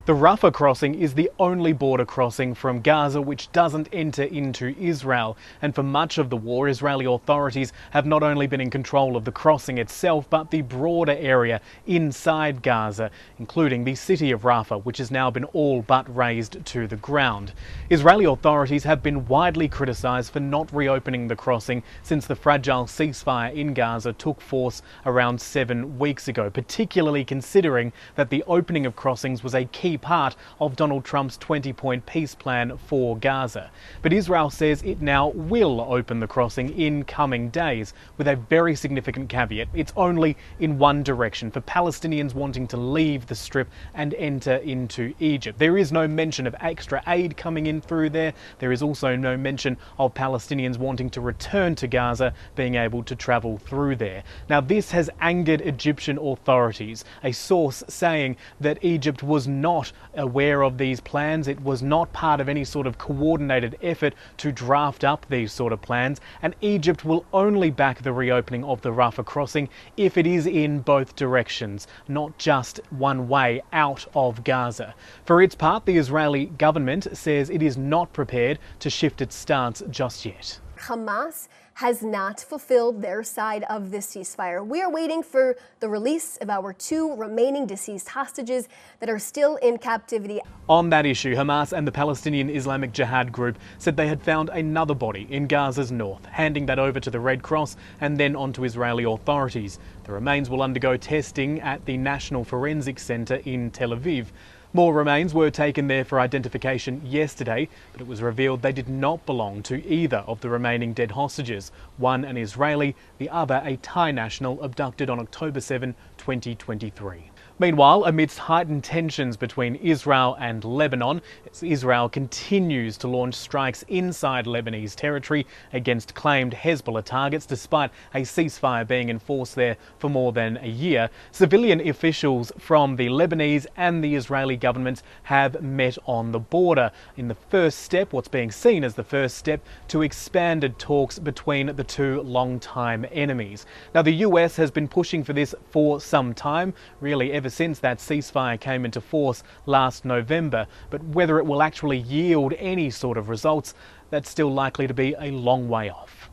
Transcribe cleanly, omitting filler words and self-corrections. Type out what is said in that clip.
The Rafah crossing is the only border crossing from Gaza which doesn't enter into Israel, and for much of the war, Israeli authorities have not only been in control of the crossing itself, but the broader area inside Gaza, including the city of Rafah, which has now been all but razed to the ground. Israeli authorities have been widely criticised for not reopening the crossing since the fragile ceasefire in Gaza took force around 7 weeks ago, particularly considering that the opening of crossings was a key part of Donald Trump's 20-point peace plan for Gaza. But Israel says it now will open the crossing in coming days, with a very significant caveat. It's only in one direction, for Palestinians wanting to leave the Strip and enter into Egypt. There is no mention of extra aid coming in through there. There is also no mention of Palestinians wanting to return to Gaza being able to travel through there. Now, this has angered Egyptian authorities, a source saying that Egypt was not aware of these plans. It was not part of any sort of coordinated effort to draft up these sort of plans, and Egypt will only back the reopening of the Rafah crossing if it is in both directions, not just one way out of Gaza. For its part, the Israeli government says it is not prepared to shift its stance just yet. Hamas has not fulfilled their side of the ceasefire. We are waiting for the release of our 2 remaining deceased hostages that are still in captivity. On that issue, Hamas and the Palestinian Islamic Jihad group said they had found another body in Gaza's north, handing that over to the Red Cross and then on to Israeli authorities. The remains will undergo testing at the National Forensic Center in Tel Aviv. More remains were taken there for identification yesterday, but it was revealed they did not belong to either of the remaining dead hostages, one an Israeli, the other a Thai national abducted on October 7, 2023. Meanwhile, amidst heightened tensions between Israel and Lebanon, as Israel continues to launch strikes inside Lebanese territory against claimed Hezbollah targets, despite a ceasefire being enforced there for more than a year, civilian officials from the Lebanese and the Israeli governments have met on the border in the first step, what's being seen as the first step to expanded talks between the two long-time enemies. Now, the US has been pushing for this for some time, really ever since that ceasefire came into force last November, but whether it will actually yield any sort of results, that's still likely to be a long way off.